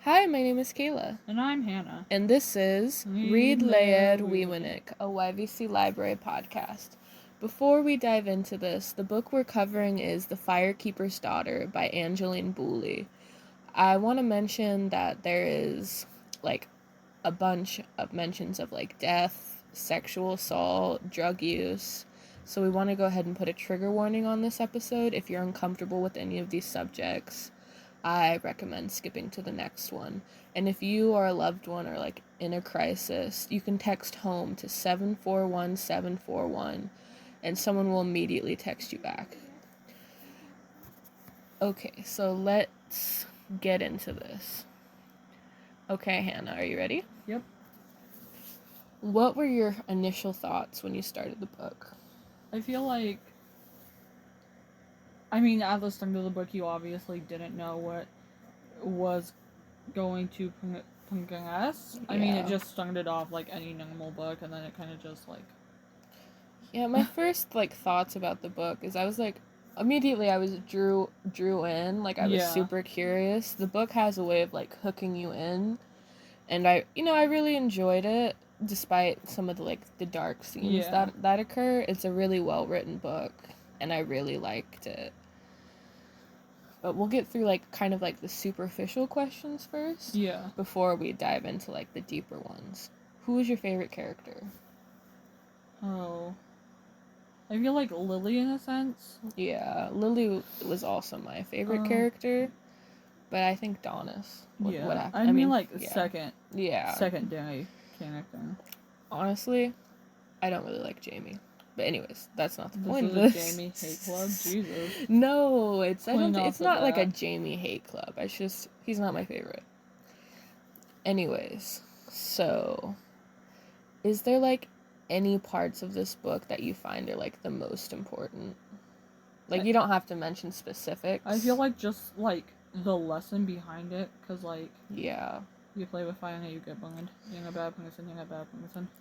Hi, my name is Kayla. And I'm Hannah. And this is Read Leer Wiewinnik, a YVC Library podcast. Before we dive into this, the book we're covering is The Firekeeper's Daughter by Angeline Boulley. I want to mention that there is, a bunch of mentions of, death, sexual assault, drug use. So we want to go ahead and put a trigger warning on this episode. If you're uncomfortable with any of these subjects, I recommend skipping to the next one. And if you or a loved one are in a crisis, you can text home to 741-741 and someone will immediately text you back. Okay, so let's get into this. Okay, Hannah, are you ready? Yep. What were your initial thoughts when you started the book? I feel like, at the start of the book, you obviously didn't know what was going to progress. Yeah. It just started off like any normal book, and then it kind of just Yeah, my first thoughts about the book is I was immediately I was drew in, I was super curious. The book has a way of hooking you in, and I really enjoyed it despite some of the dark scenes that occur. It's a really well written book and I really liked it. But we'll get through the superficial questions first. Yeah. Before we dive into the deeper ones. Who was your favorite character? Oh. I feel like Lily in a sense. Yeah, Lily was also my favorite character, but I think Donis. Second. Yeah. Secondary character. Honestly, I don't really like Jamie. But anyways, that's not the point of this. this. Jamie hate club? Jesus. No, it's not like a Jamie hate club. It's just he's not my favorite. Anyways, so is there any parts of this book that you find are the most important? You don't have to mention specifics. I feel just the lesson behind it, because yeah, you play with fire and you get burned. You're a bad person.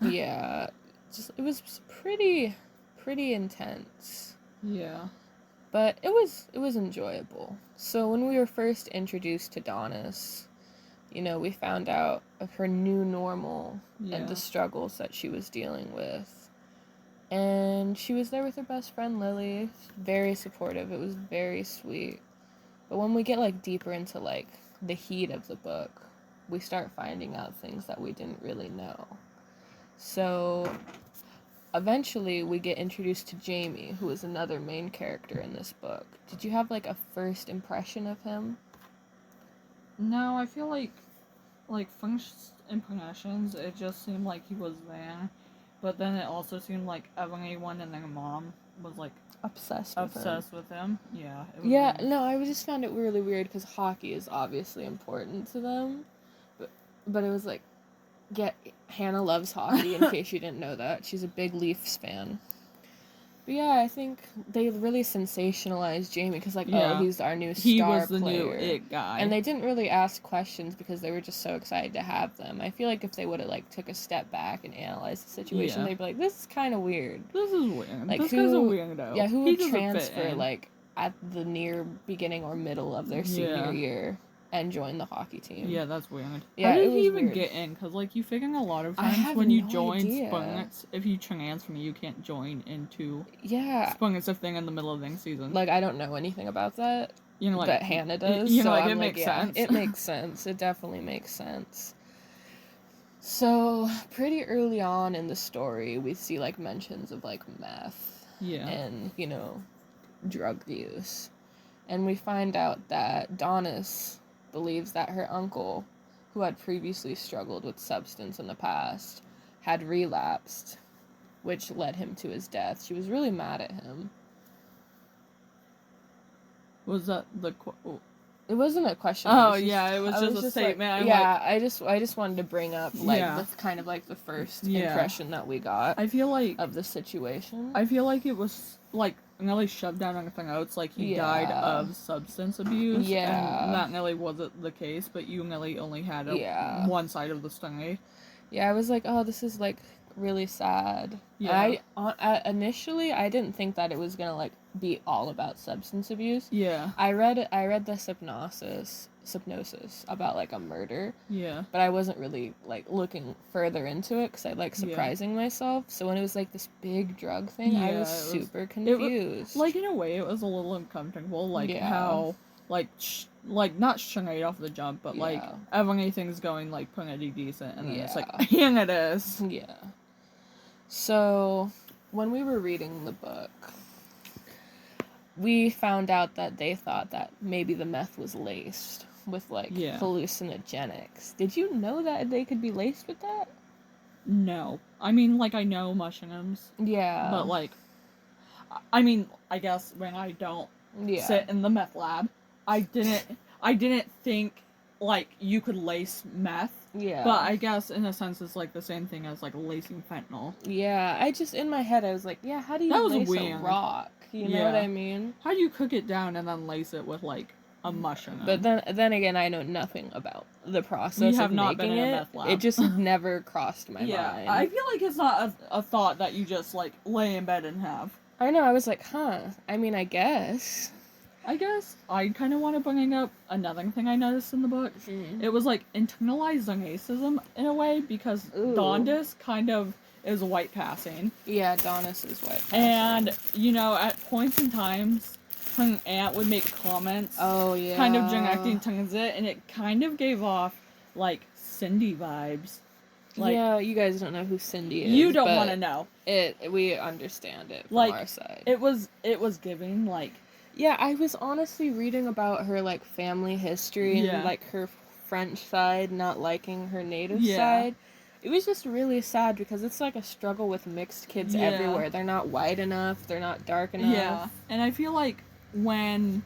Yeah, it was pretty intense. Yeah. But it was enjoyable. So when we were first introduced to Donis, we found out of her new normal and the struggles that she was dealing with. And she was there with her best friend, Lily. Very supportive. It was very sweet. But when we get, deeper into, the heat of the book, we start finding out things that we didn't really know. So, eventually, we get introduced to Jamie, who is another main character in this book. Did you have, a first impression of him? No, I feel first impressions, it just seemed like he was there. But then it also seemed like everyone and their mom was, obsessed with him. Yeah. Yeah, no, I just found it really weird because hockey is obviously important to them. But it was Hannah loves hockey, in case you didn't know that. She's a big Leafs fan. But yeah, I think they really sensationalized Jamie because, he's our new star player. He was the new it guy. And they didn't really ask questions because they were just so excited to have them. I feel like if they would have, took a step back and analyzed the situation, they'd be like, this is kind of weird. This is weird. This guy's a weirdo. Yeah, who would transfer, at the near beginning or middle of their senior year and join the hockey team? Yeah, that's weird. Yeah, how did he even get in? Because, you figure a lot of times when you join Spunks, if you transfer, you can't join into Spunks. It's a thing in the middle of the season. I don't know anything about that, but Hannah does. It makes sense. It makes sense. It definitely makes sense. So, pretty early on in the story, we see, mentions of, meth. Yeah. And, drug use. And we find out that Donis believes that her uncle, who had previously struggled with substance in the past, had relapsed, which led him to his death. She was really mad at him. Was that It wasn't a question. It was just a statement. I just wanted to bring up the kind of the first impression that we got. I feel of the situation. I feel like it was really shoved down anything else. He died of substance abuse. Yeah, and that really wasn't the case. But you really only had one side of the story. Yeah, I was like, oh, this is really sad. Yeah. Initially I didn't think that it was gonna be all about substance abuse. Yeah. I read the hypnosis about like a murder. Yeah. But I wasn't really like looking further into it because I like surprising myself. So when it was like this big drug thing, I was super confused. Like in a way, it was a little uncomfortable. Like how like not straight off the jump, but like everything's going like pretty decent, and then it's like here it is. Yeah. So when we were reading the book, we found out that they thought that maybe the meth was laced with like hallucinogenics. Did you know that they could be laced with that? No. I mean, like, I know mushrooms. Yeah. But like, I mean, I guess when I don't sit in the meth lab, I didn't think like you could lace meth. Yeah. But I guess in a sense it's like the same thing as like lacing fentanyl. Yeah. I just in my head I was like, yeah, how do you lace a rock? You know what I mean? How do you cook it down and then lace it with like a mushroom? But then again, I know nothing about the process of making it. It just never crossed my mind. Yeah, I feel like it's not a thought that you just like lay in bed and have. I know. I was like, huh. I mean, I guess I kind of want to bring up another thing I noticed in the book. Mm-hmm. It was like internalized narcissism in a way because Dondas kind of is white passing. Yeah, Donis is white passing. And, you know, at points in times, her aunt would make comments. Oh, yeah. Kind of directing towards it, and it kind of gave off, like, Cindy vibes. Like, yeah, you guys don't know who Cindy is. You don't want to know. We understand it from our side. It was giving, like... Yeah, I was honestly reading about her, like, family history and, like, her French side not liking her native side. It was just really sad because it's like a struggle with mixed kids everywhere. They're not white enough, they're not dark enough. Yeah, and I feel like when,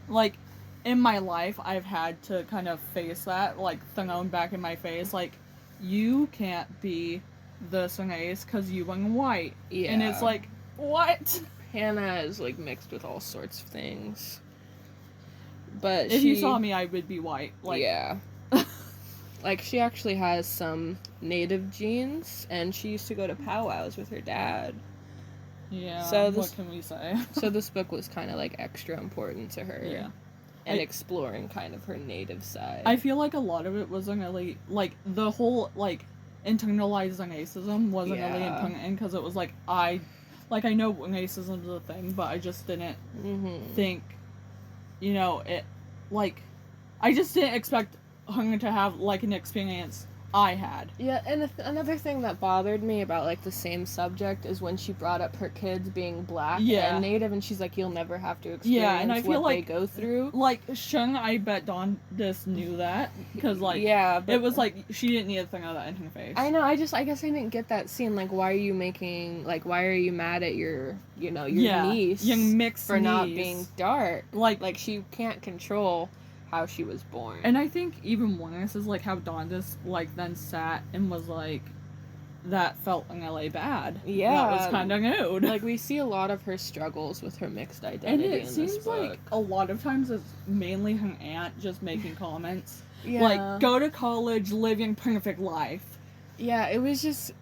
like, in my life, I've had to kind of face that, like, thrown back in my face, like, you can't be this race because you are white. Yeah. And it's like, what? Hannah is, like, mixed with all sorts of things. But if you saw me, I would be white. Like, yeah. Like, she actually has some native genes, and she used to go to powwows with her dad. Yeah, so what can we say? So this book was kind of, like, extra important to her. Yeah. And exploring kind of her native side. I feel like a lot of it wasn't really, like, the whole, like, internalized racism wasn't really important, because it was, like, I know racism is a thing, but I just didn't think, you know, it, like, I just didn't expect her to have, like, an experience I had. Yeah, and another thing that bothered me about, like, the same subject is when she brought up her kids being black and native, and she's like, you'll never have to experience and I feel what like, they go through. Like, Shung, I bet Dondas knew that, because, like, but it was like, she didn't need a thing of that in her face. I know, I guess I didn't get that scene, like, why are you mad at your niece your mixed for not being dark? Like, she can't control how she was born. And I think even worse is, like, how Dondas, like, then sat and was like, that felt in LA bad. Yeah. That was kind of nude. Like, we see a lot of her struggles with her mixed identity in this book. And it seems like a lot of times it's mainly her aunt just making comments. Yeah. Like, go to college, living perfect life. Yeah, it was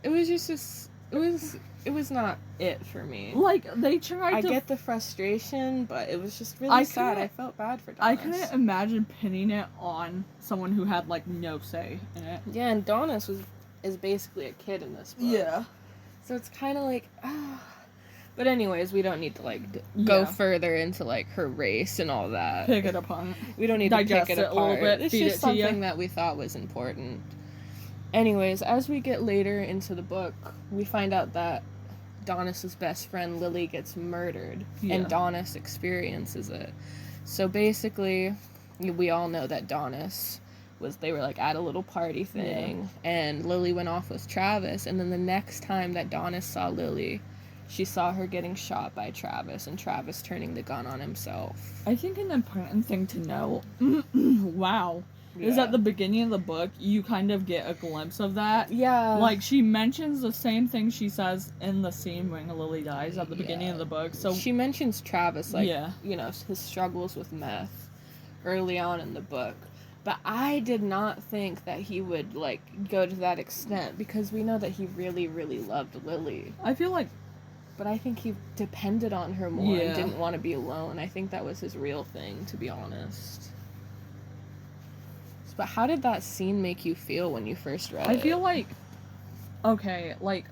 not it for me. Like, they tried I get the frustration, but it was just really sad. I felt bad for Donis. I couldn't imagine pinning it on someone who had, like, no say in it. Yeah, and Donis is basically a kid in this book. Yeah. So it's kind of like, But anyways, we don't need to, like, go further into, like, her race and all that. Pick it apart. We don't need to pick it apart. A little bit, it's just something that we thought was important. Anyways, as we get later into the book, we find out that Donis's best friend Lily gets murdered, and Donis experiences it. So basically, we all know that they were like at a little party thing, and Lily went off with Travis, and then the next time that Donis saw Lily, she saw her getting shot by Travis, and Travis turning the gun on himself. I think an important thing to know, is at the beginning of the book, you kind of get a glimpse of that. Yeah. Like, she mentions the same thing she says in the scene when Lily dies at the beginning of the book. So she mentions Travis, like, you know, his struggles with meth early on in the book. But I did not think that he would, like, go to that extent, because we know that he really, really loved Lily. I feel like But I think he depended on her more and didn't want to be alone. I think that was his real thing, to be honest. But how did that scene make you feel when you first read it? I feel like, okay, like,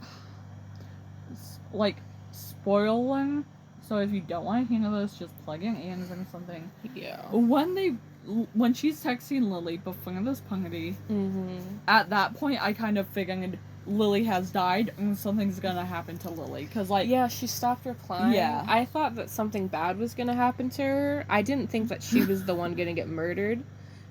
spoiling. So if you don't want to hear this, just plug in Anne's or something. Yeah. When she's texting Lily before this punity, at that point I kind of figured Lily has died and something's gonna happen to Lily. Cause like... Yeah, she stopped replying. Yeah. I thought that something bad was gonna happen to her. I didn't think that she was the one gonna get murdered.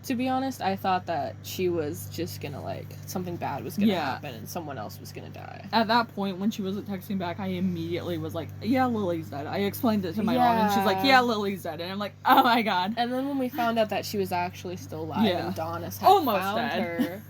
To be honest, I thought that she was just gonna, like, something bad was gonna happen and someone else was gonna die. At that point, when she wasn't texting back, I immediately was like, yeah, Lily's dead. I explained it to my mom, and she's like, yeah, Lily's dead. And I'm like, oh my god. And then when we found out that she was actually still alive and Donis had almost found dead. her,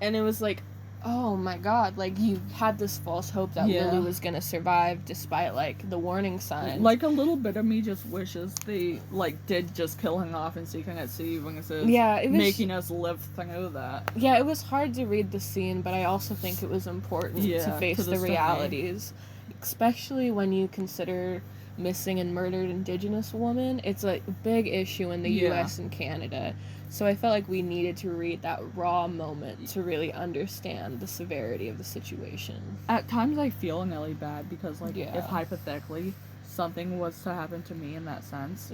and it was like, oh my god, like, you had this false hope that Lily was gonna survive despite, like, the warning signs. Like, a little bit of me just wishes they, like, did just kill him off in Secret at Sea when it says making us live through that. Yeah, it was hard to read the scene, but I also think it was important to face the realities. Especially when you consider missing and murdered Indigenous women. It's a big issue in the U.S. and Canada. So I felt like we needed to read that raw moment to really understand the severity of the situation. At times I feel really bad because, like, if hypothetically something was to happen to me in that sense,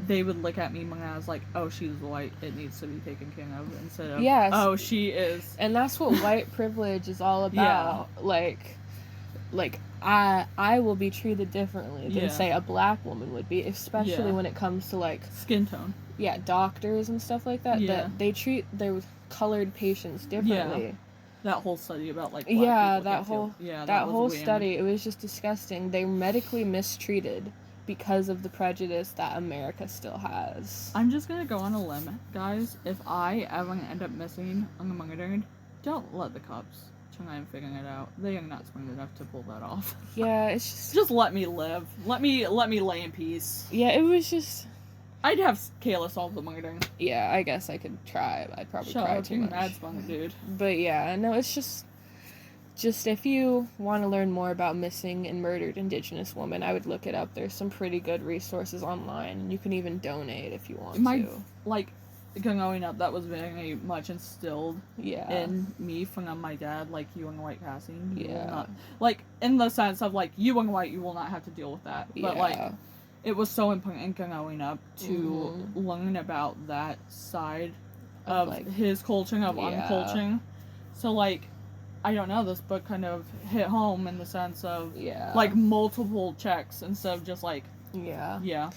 they would look at me when I was like, oh, she's white, it needs to be taken care of, instead of, oh, she is. And that's what white privilege is all about. Like, I will be treated differently than, say, a black woman would be, especially when it comes to, like... skin tone. Yeah, doctors and stuff like that, that they treat their colored patients differently. Yeah. That whole study about, like, black people that whole study, it was just disgusting. They were medically mistreated because of the prejudice that America still has. I'm just gonna go on a limb, guys. If I ever end up missing on the murdered, don't let the cops try and figure it out. They are not smart enough to pull that off. Yeah, it's just let me live. Let me lay in peace. Yeah, it was just... I'd have Kayla solve the murdering. Yeah, I guess I could try. I'd probably try too much. That's fun, dude. But yeah, no, it's just if you want to learn more about missing and murdered Indigenous women, I would look it up. There's some pretty good resources online. You can even donate if you want to. Like, growing up, that was very much instilled in me from my dad, like, you and white passing. You will not, like, in the sense of, like, you and white, you will not have to deal with that. But, like... it was so important growing up to learn about that side of like, his culture, of unculturing. So, like, I don't know, this book kind of hit home in the sense of, like, multiple checks instead of just, like... Yeah.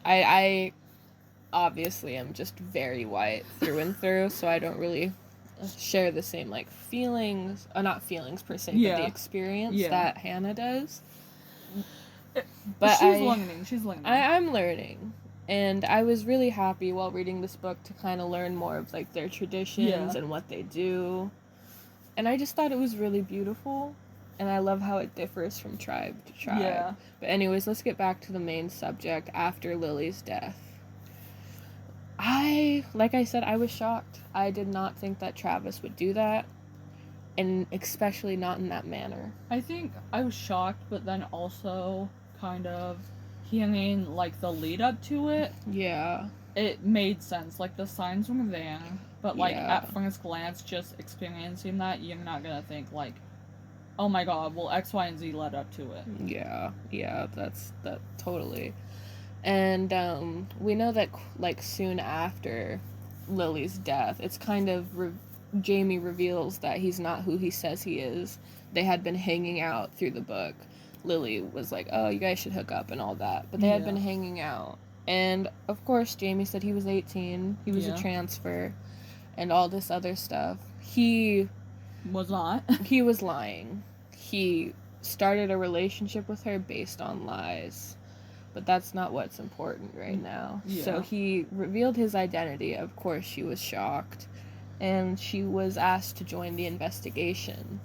I obviously am just very white through and through, so I don't really share the same, like, feelings... not feelings, per se, but the experience that Hannah does. But she's learning. I'm learning. And I was really happy while reading this book to kind of learn more of, like, their traditions and what they do. And I just thought it was really beautiful. And I love how it differs from tribe to tribe. Yeah. But anyways, let's get back to the main subject after Lily's death. Like I said, I was shocked. I did not think that Travis would do that. And especially not in that manner. I think I was shocked, but then also... kind of hearing, like, the lead up to it. Yeah. It made sense. Like, the signs were there, but, like, at first glance, just experiencing that, you're not gonna think, like, oh my god, well, X, Y, and Z led up to it. Yeah, that totally. And, we know that, like, soon after Lily's death, it's kind of, Jamie reveals that he's not who he says he is. They had been hanging out through the book. Lily was like, oh, you guys should hook up and all that. But they had been hanging out. And, of course, Jamie said he was 18. He was a transfer. And all this other stuff. He... was not. He was lying. He started a relationship with her based on lies. But that's not what's important right now. Yeah. So he revealed his identity. Of course, she was shocked. And she was asked to join the investigation.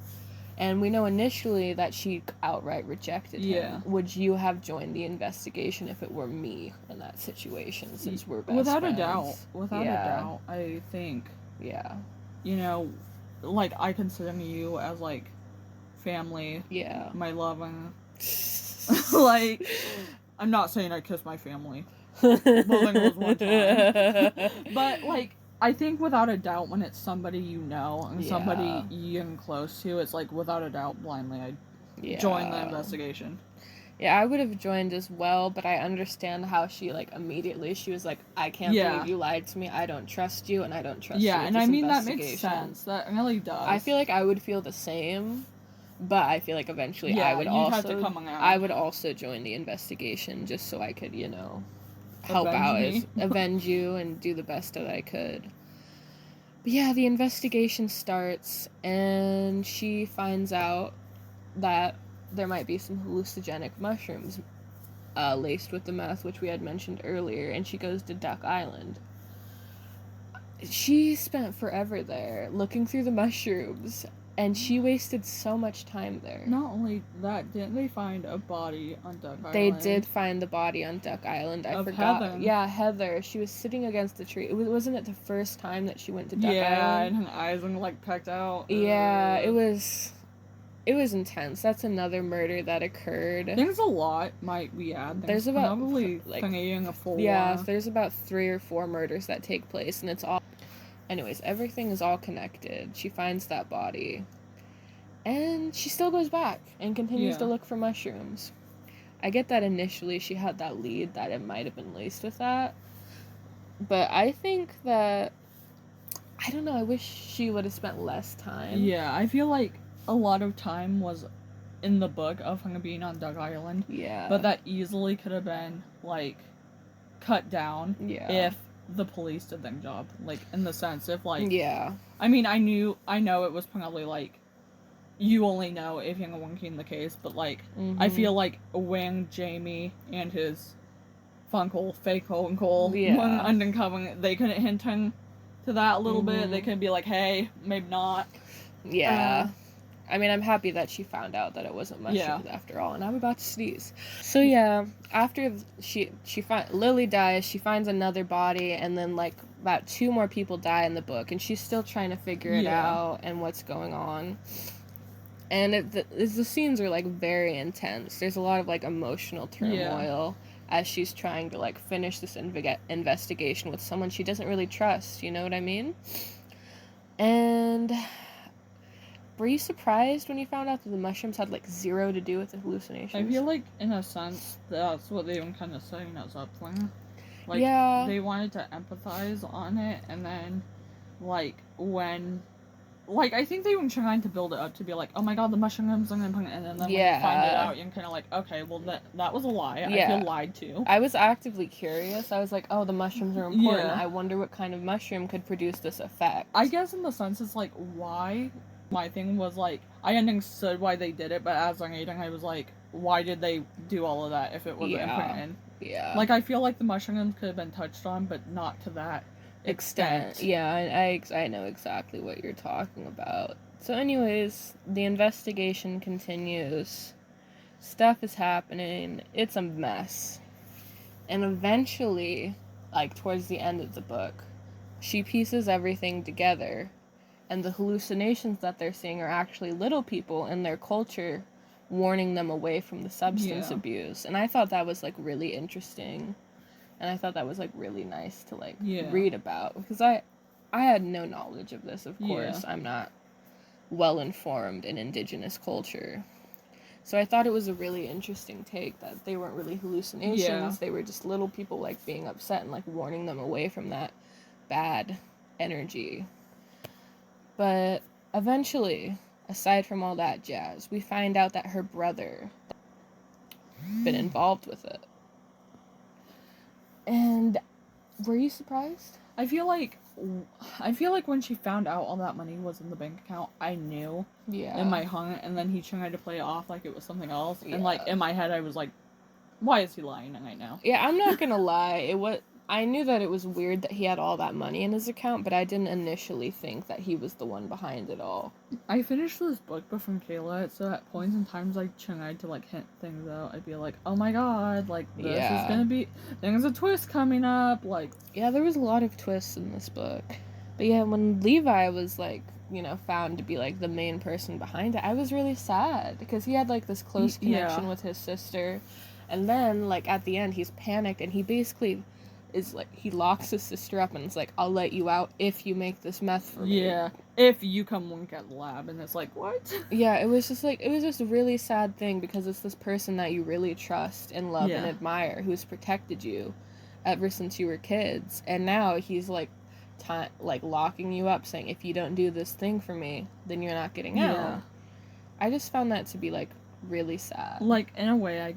And we know initially that she outright rejected him. Yeah. Would you have joined the investigation if it were me in that situation, since we're best Without friends? Without a doubt, I think, you know, like, I consider you as, like, family. Yeah. My loving. Like, I'm not saying I kiss my family. Well, then it was one time. But, like, I think without a doubt, when it's somebody you know and somebody you're close to, it's like, without a doubt, blindly, I'd join the investigation. Yeah, I would have joined as well, but I understand how she, like, immediately, she was like, I can't believe you lied to me, I don't trust you, and I don't trust you with and I mean, that makes sense. That really does. I feel like I would feel the same, but I feel like eventually I would have to come around. I would also join the investigation just so I could, help out, avenge you, and do the best that I could. But yeah, the investigation starts, and she finds out that there might be some hallucinogenic mushrooms laced with the meth, which we had mentioned earlier, and she goes to Duck Island. She spent forever there looking through the mushrooms, and she wasted so much time there. Not only that, didn't they find a body on Duck Island? They did find the body on Duck Island. I forgot. Heather. Yeah, Heather. She was sitting against the tree. Wasn't it the first time that she went to Duck Island? Yeah, and her eyes were, like, pecked out. Yeah, it was intense. That's another murder that occurred. There's a lot, might we add. There's about probably like a full. Yeah, there's about 3 or 4 murders that take place, and it's all. Anyways, everything is all connected. She finds that body, and she still goes back and continues to look for mushrooms. I get that initially she had that lead that it might have been laced with that, but I think that I don't know. I wish she would have spent less time. Yeah, I feel like a lot of time was in the book of her being on Duck Island. Yeah. But that easily could have been, like, cut down if the police did their job. Like, in the sense, if, like... Yeah. I mean, I know it was probably, like, you only know if you're working the case, but, like, I feel like when Jamie and his fake uncle went undercover, they couldn't hint him to that a little bit. They could be like, hey, maybe not. Yeah. I mean, I'm happy that she found out that it wasn't mushrooms after all, and I'm about to sneeze. So yeah, after Lily dies, she finds another body, and then like about 2 more people die in the book, and she's still trying to figure it out and what's going on. And the scenes are like very intense. There's a lot of like emotional turmoil as she's trying to like finish this investigation with someone she doesn't really trust. You know what I mean? And were you surprised when you found out that the mushrooms had, like, 0 to do with the hallucinations? I feel like, in a sense, that's what they were kind of setting us up for. Like, they wanted to empathize on it, and then, like, when... Like, I think they were trying to build it up to be like, oh my god, the mushrooms, and then when you find it out, you're kind of like, okay, well, that was a lie. I feel lied to. I was actively curious. I was like, oh, the mushrooms are important. I wonder what kind of mushroom could produce this effect. I guess, in the sense, it's like, why... My thing was, like, I understood why they did it, but as I'm reading, I was like, why did they do all of that if it wasn't important? Yeah. Like, I feel like the mushrooms could have been touched on, but not to that extent. Yeah, I know exactly what you're talking about. So anyways, the investigation continues. Stuff is happening. It's a mess. And eventually, like, towards the end of the book, she pieces everything together. And the hallucinations that they're seeing are actually little people in their culture warning them away from the substance abuse. And I thought that was, like, really interesting. And I thought that was, like, really nice to, like, read about. Because I had no knowledge of this, of course. I'm not well-informed in indigenous culture. So I thought it was a really interesting take that they weren't really hallucinations. They were just little people, like, being upset and, like, warning them away from that bad energy. But eventually, aside from all that jazz, we find out that her brother been involved with it. And were you surprised? I feel like when she found out all that money was in the bank account, I knew in my heart, and then he tried to play it off like it was something else. And like in my head I was like, why is he lying right now? Yeah, I'm not gonna lie. I knew that it was weird that he had all that money in his account, but I didn't initially think that he was the one behind it all. I finished this book before Kayla, so at points in times I tried to, like, hint things out. I'd be like, oh my god, like, this is gonna be... There's a twist coming up, like... Yeah, there was a lot of twists in this book. But yeah, when Levi was, like, you know, found to be, like, the main person behind it, I was really sad because he had, like, this close connection with his sister. And then, like, at the end, he's panicked and he basically is, like, he locks his sister up and it's like, I'll let you out if you make this meth for me. Yeah. If you come work at the lab. And it's like, what? Yeah, it was just a really sad thing because it's this person that you really trust and love and admire who's protected you ever since you were kids. And now he's, like, locking you up saying, if you don't do this thing for me, then you're not getting out. I just found that to be, like, really sad. Like, in a way,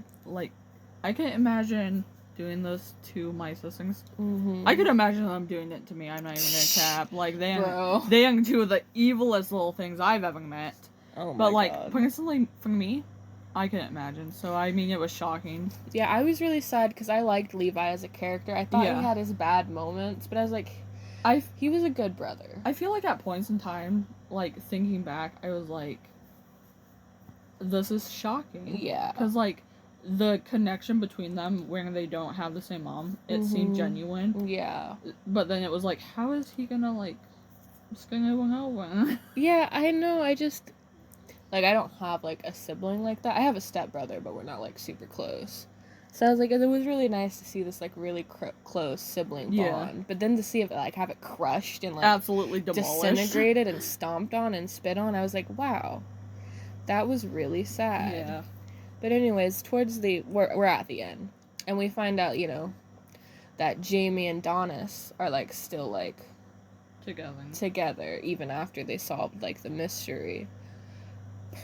I can imagine doing this to my siblings. Mm-hmm. I could imagine them doing it to me. I'm not even gonna cap. Like, they are two of the evilest little things I've ever met. Oh my But, like, God. personally, for me, I couldn't imagine. So, I mean, it was shocking. Yeah, I was really sad because I liked Levi as a character. I thought he had his bad moments, but I was like, he was a good brother. I feel like at points in time, like, thinking back, I was like, this is shocking. Yeah. Because, like, the connection between them when they don't have the same mom, it seemed genuine. Yeah. But then it was like, how is he gonna, like, screw everyone over? Yeah, I know, I just, like, I don't have, like, a sibling like that. I have a stepbrother, but we're not, like, super close. So I was like, it was really nice to see this, like, really close sibling bond. But then to see it, like, have it crushed and, like, absolutely demolished, disintegrated and stomped on and spit on, I was like, wow. That was really sad. Yeah. But anyways, we're at the end. And we find out, you know, that Jamie and Donis are, like, still, like, together, even after they solved, like, the mystery.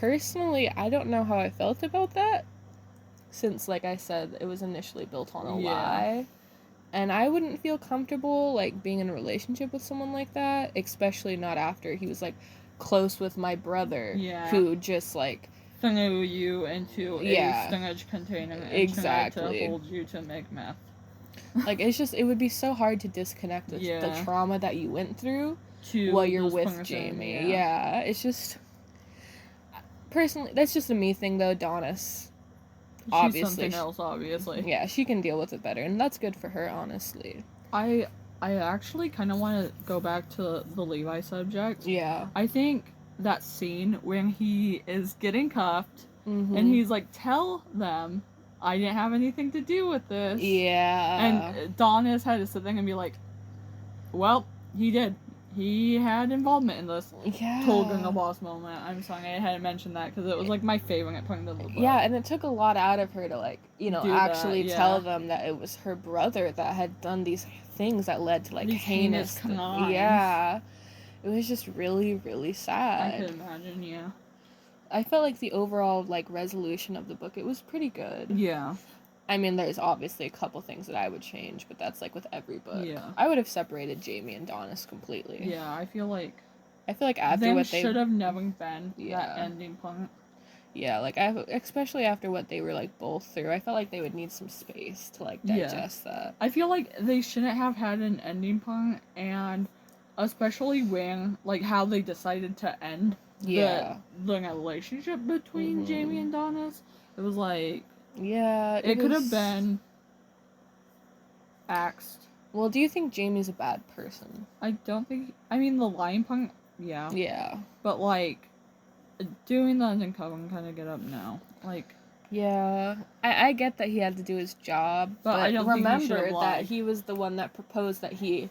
Personally, I don't know how I felt about that. Since, like I said, it was initially built on a lie. And I wouldn't feel comfortable, like, being in a relationship with someone like that. Especially not after he was, like, close with my brother. Yeah. Who just, like... threw you into a storage container and tried to hold you to make meth. Like, it's just... it would be so hard to disconnect the trauma that you went through while you're with Jamie. Yeah. It's just... Personally, that's just a me thing, though. Donis... obviously. She's something else, obviously. Yeah, she can deal with it better, and that's good for her, honestly. I actually kind of want to go back to the Levi subject. Yeah. I think that scene when he is getting cuffed, and he's like, tell them I didn't have anything to do with this. Yeah. And Donis had to sit there and be like, well, he did. He had involvement in this Tolga the boss moment. I'm sorry I hadn't mentioned that because it was like my favorite point of the book. Yeah, and it took a lot out of her to, like, you know, actually tell them that it was her brother that had done these things that led to, like, heinous crimes. Yeah. It was just really, really sad. I can imagine, yeah. I felt like the overall, like, resolution of the book, it was pretty good. Yeah. I mean, there's obviously a couple things that I would change, but that's, like, with every book. Yeah. I would have separated Jamie and Donis completely. Yeah, I feel like after what they... should have never been that ending point. Yeah, like, especially after what they were, like, both through, I felt like they would need some space to, like, digest that. I feel like they shouldn't have had an ending point, and especially when, like, how they decided to end the relationship between Jamie and Donis. It was like... yeah, it could have been axed. Well, do you think Jamie's a bad person? I don't think... I mean, the lying part, yeah. Yeah. But, like, doing the undercover and kind of get up now. Like... yeah. I get that he had to do his job, but I don't remember that he was the one that proposed that he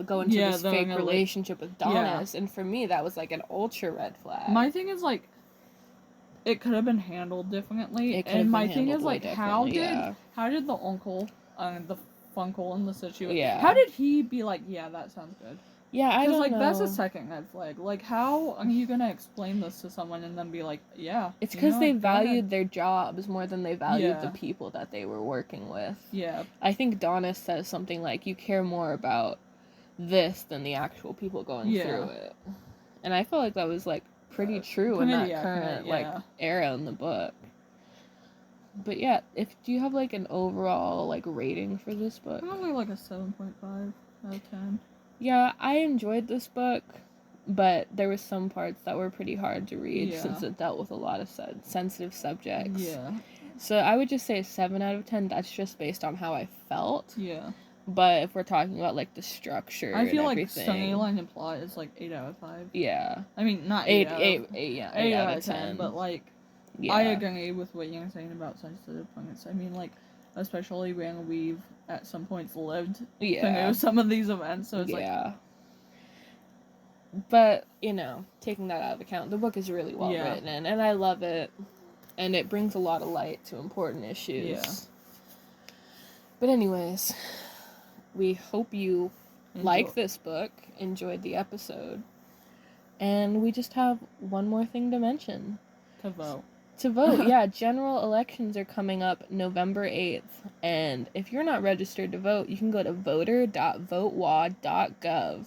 go into this fake relationship with Donis, and for me, that was, like, an ultra red flag. My thing is, like, it could have been handled differently, and my thing is, like, how did the uncle, the funkle in the situation, how did he be like, yeah, that sounds good? Yeah, I don't know. Because, like, that's a second red flag. Like, how are you gonna explain this to someone and then be like, yeah. It's because they valued their jobs more than they valued the people that they were working with. Yeah. I think Donis says something like, you care more about this than the actual people going through it. And I feel like that was, like, pretty true in that current like era in the book. But yeah, do you have, like, an overall, like, rating for this book? Probably like a 7.5 out of 10. Yeah, I enjoyed this book, but there were some parts that were pretty hard to read since it dealt with a lot of sensitive subjects. Yeah. So I would just say a 7 out of 10. That's just based on how I felt. Yeah. But if we're talking about, like, the structure I feel and like everything... storyline and plot is, like, 8 out of 5. Yeah. I mean, not 8 8 out of 10, but, like, yeah. I agree with what you're saying about sensitive points. I mean, like, especially when we've, at some points, lived through some of these events, so it's like... But, you know, taking that out of account, the book is really well written, and I love it, and it brings a lot of light to important issues. Yeah. But anyways, we hope you like this book, enjoyed the episode, and we just have one more thing to mention. To vote. Yeah. General elections are coming up November 8th, and if you're not registered to vote, you can go to voter.votewa.gov.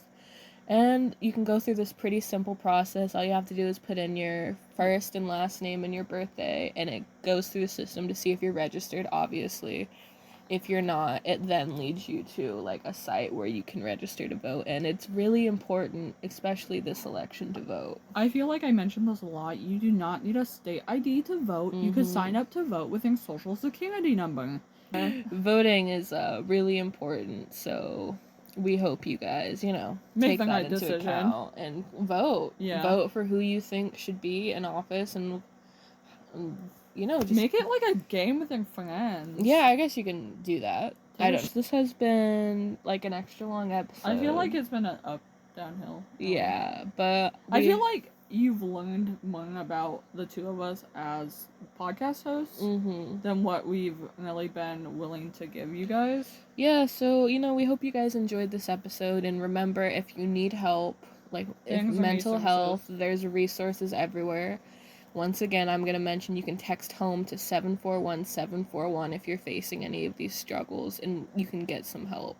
And you can go through this pretty simple process. All you have to do is put in your first and last name and your birthday, and it goes through the system to see if you're registered, obviously. If you're not, it then leads you to, like, a site where you can register to vote, and it's really important, especially this election, to vote. I feel like I mentioned this a lot. You do not need a state ID to vote. You can sign up to vote with a social security number. Voting is really important, so... we hope you guys, you know, take that into account and vote. Yeah. Vote for who you think should be in office and you know, just... make it like a game with your friends. Yeah, I guess you can do that. This has been, like, an extra long episode. I feel like it's been an downhill. Yeah, but... I feel like you've learned more about the two of us as podcast hosts than what we've really been willing to give you guys. Yeah, so, you know, we hope you guys enjoyed this episode, and remember, if you need help, like, mental health, there's resources everywhere. Once again, I'm going to mention you can text HOME to 741-741 if you're facing any of these struggles, and you can get some help.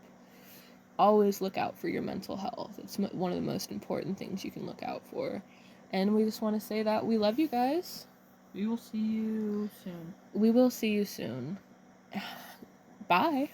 Always look out for your mental health. It's one of the most important things you can look out for. And we just want to say that we love you guys. We will see you soon. We will see you soon. Bye.